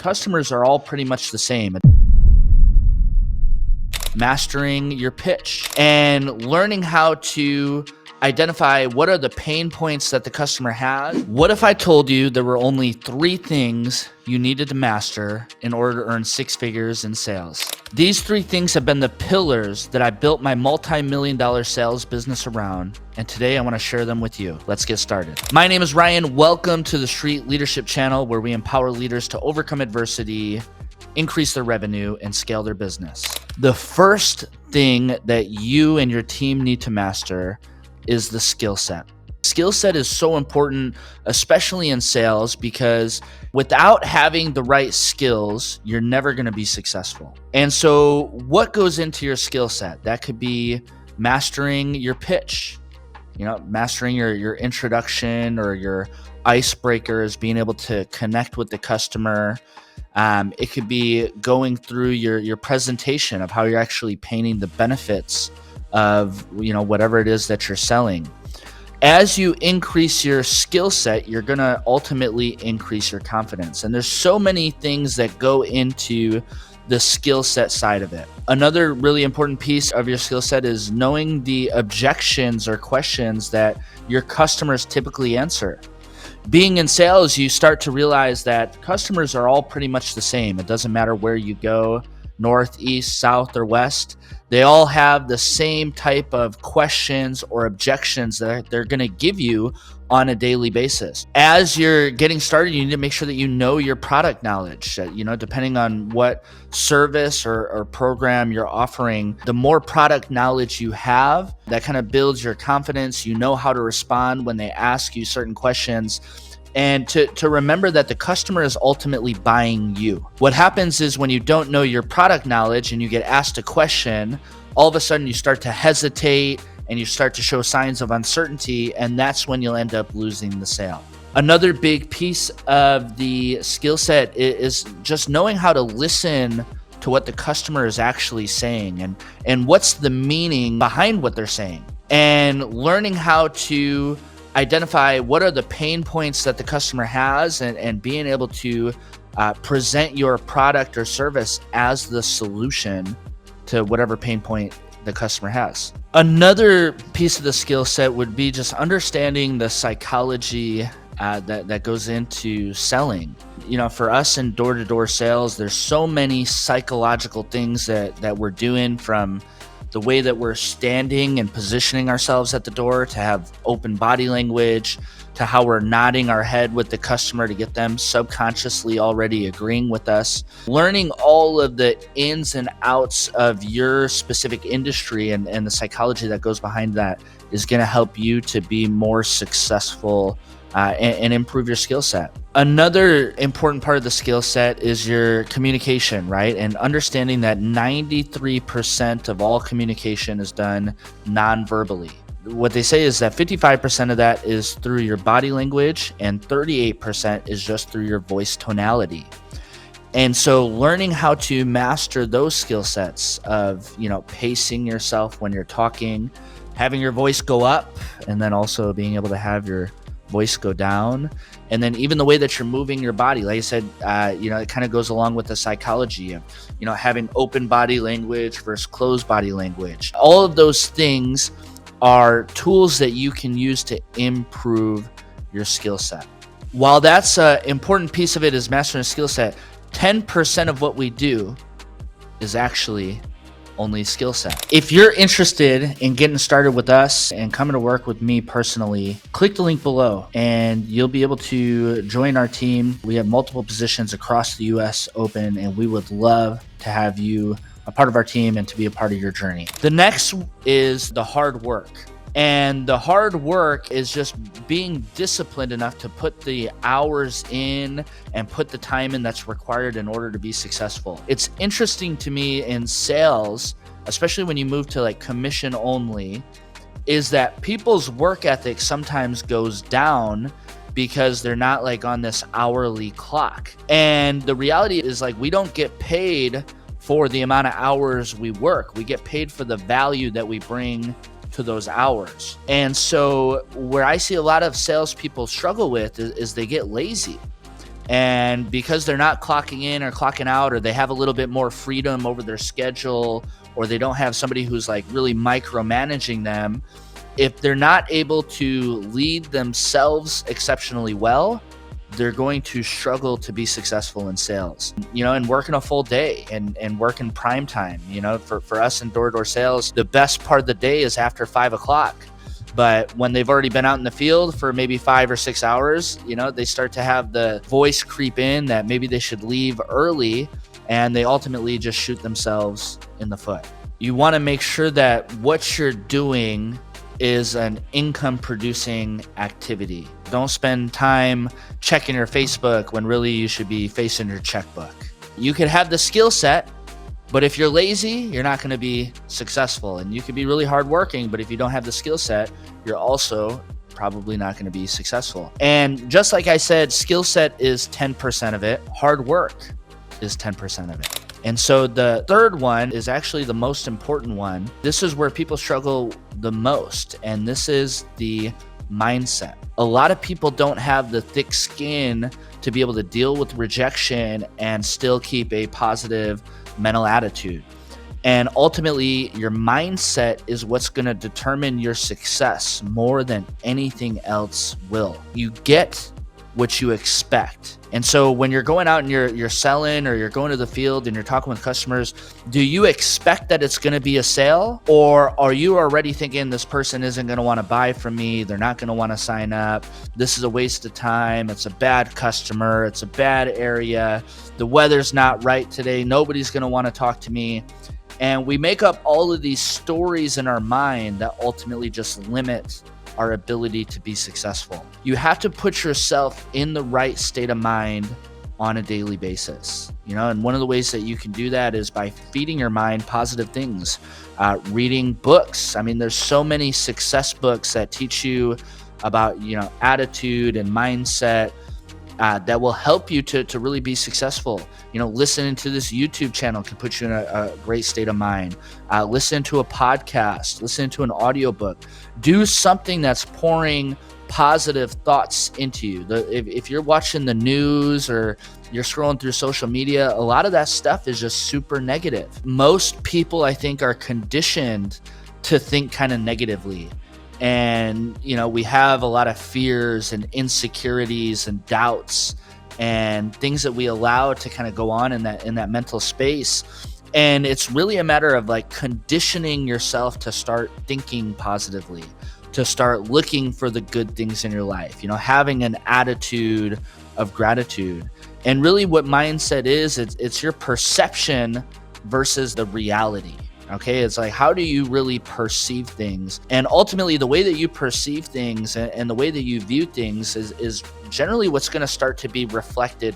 Customers are all pretty much the same. Mastering your pitch and learning how to identify what are the pain points that the customer has. What if I told you there were only 3 things you needed to master in order to earn 6 figures in sales? These 3 things have been the pillars that I built my multi-million-dollar sales business around, and today I want to share them with you. Let's get started. My name is Ryan. Welcome to the Street Leadership Channel, where we empower leaders to overcome adversity, increase their revenue, and scale their business. The first thing that you and your team need to master is the skill set. Skill set is so important, especially in sales, because without having the right skills, you're never going to be successful. And so what goes into your skill set? That could be mastering your pitch, mastering your introduction or your icebreakers, being able to connect with the customer. It could be going through your presentation of how you're actually painting the benefits of whatever it is that you're selling. As you increase your skill set, you're going to ultimately increase your confidence. And there's so many things that go into the skill set side of it. Another really important piece of your skill set is knowing the objections or questions that your customers typically answer. Being in sales, you start to realize that customers are all pretty much the same. It doesn't matter where you go, north, east, south, or west. They all have the same type of questions or objections that they're going to give you on a daily basis. As you're getting started, you need to make sure that you know your product knowledge. Depending on what service or program you're offering, the more product knowledge you have, that kind of builds your confidence. You know how to respond when they ask you certain questions. And to remember that the customer is ultimately buying you. What happens is when you don't know your product knowledge and you get asked a question, all of a sudden you start to hesitate and you start to show signs of uncertainty, and that's when you'll end up losing the sale. Another big piece of the skill set is just knowing how to listen to what the customer is actually saying and what's the meaning behind what they're saying, and learning how to identify what are the pain points that the customer has and being able to present your product or service as the solution to whatever pain point the customer has. Another piece of the skill set would be just understanding the psychology that goes into selling. For us in door-to-door sales, there's so many psychological things that we're doing, from the way that we're standing and positioning ourselves at the door, to have open body language, to how we're nodding our head with the customer to get them subconsciously already agreeing with us. Learning all of the ins and outs of your specific industry and the psychology that goes behind that is going to help you to be more successful and improve your skill set. Another important part of the skill set is your communication, right? And understanding that 93% of all communication is done non-verbally. What they say is that 55% of that is through your body language and 38% is just through your voice tonality. And so learning how to master those skill sets of, pacing yourself when you're talking, having your voice go up, and then also being able to have your voice go down, and then even the way that you're moving your body. Like I said, it kind of goes along with the psychology of, having open body language versus closed body language. All of those things are tools that you can use to improve your skill set. While that's an important piece of it is mastering a skill set, 10% of what we do is actually only skill set. If you're interested in getting started with us and coming to work with me personally, click the link below and you'll be able to join our team. We have multiple positions across the US open, and we would love to have you a part of our team and to be a part of your journey. The next is the hard work. And the hard work is just being disciplined enough to put the hours in and put the time in that's required in order to be successful. It's interesting to me in sales, especially when you move to like commission only, is that people's work ethic sometimes goes down because they're not like on this hourly clock. And the reality is, like, we don't get paid for the amount of hours we work. We get paid for the value that we bring to those hours. And so where I see a lot of salespeople struggle with is they get lazy. And because they're not clocking in or clocking out, or they have a little bit more freedom over their schedule, or they don't have somebody who's like really micromanaging them, if they're not able to lead themselves exceptionally well, they're going to struggle to be successful in sales, and working a full day and working prime time. For us in door-to-door sales, the best part of the day is after 5 o'clock. But when they've already been out in the field for maybe 5 or 6 hours, they start to have the voice creep in that maybe they should leave early, and they ultimately just shoot themselves in the foot. You want to make sure that what you're doing is an income producing activity. Don't spend time checking your Facebook when really you should be facing your checkbook. You could have the skill set, but if you're lazy, you're not going to be successful. And you could be really hardworking, but if you don't have the skill set, you're also probably not going to be successful. And just like I said, skill set is 10% of it. Hard work is 10% of it. And so the third one is actually the most important one. This is where people struggle the most, and this is the mindset. A lot of people don't have the thick skin to be able to deal with rejection and still keep a positive mental attitude. And ultimately, your mindset is what's going to determine your success more than anything else will. You get what you expect. And so when you're going out and you're selling, or you're going to the field and you're talking with customers, do you expect that it's going to be a sale? Or are you already thinking this person isn't going to want to buy from me? They're not going to want to sign up. This is a waste of time. It's a bad customer. It's a bad area. The weather's not right today. Nobody's going to want to talk to me. And we make up all of these stories in our mind that ultimately just limit our ability to be successful. You have to put yourself in the right state of mind on a daily basis. And one of the ways that you can do that is by feeding your mind positive things, reading books. There's so many success books that teach you about, attitude and mindset, that will help you to really be successful. Listening to this YouTube channel can put you in a great state of mind. Listen to a podcast, listen to an audiobook. Do something that's pouring positive thoughts into you. If you're watching the news or you're scrolling through social media, a lot of that stuff is just super negative. Most people, I think, are conditioned to think kind of negatively. And, we have a lot of fears and insecurities and doubts and things that we allow to kind of go on in that mental space. And it's really a matter of like conditioning yourself to start thinking positively, to start looking for the good things in your life, having an attitude of gratitude. And really what mindset is, it's your perception versus the reality. Okay, it's like, how do you really perceive things? And ultimately, the way that you perceive things and the way that you view things is generally what's going to start to be reflected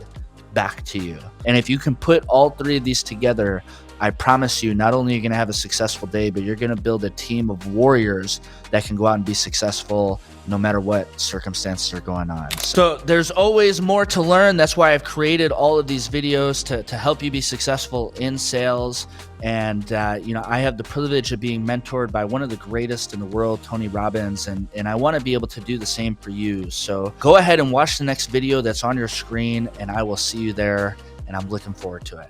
back to you. And if you can put all three of these together, I promise you, not only are you going to have a successful day, but you're going to build a team of warriors that can go out and be successful no matter what circumstances are going on. So there's always more to learn. That's why I've created all of these videos to help you be successful in sales. And, I have the privilege of being mentored by one of the greatest in the world, Tony Robbins, and I want to be able to do the same for you. So go ahead and watch the next video that's on your screen, and I will see you there, and I'm looking forward to it.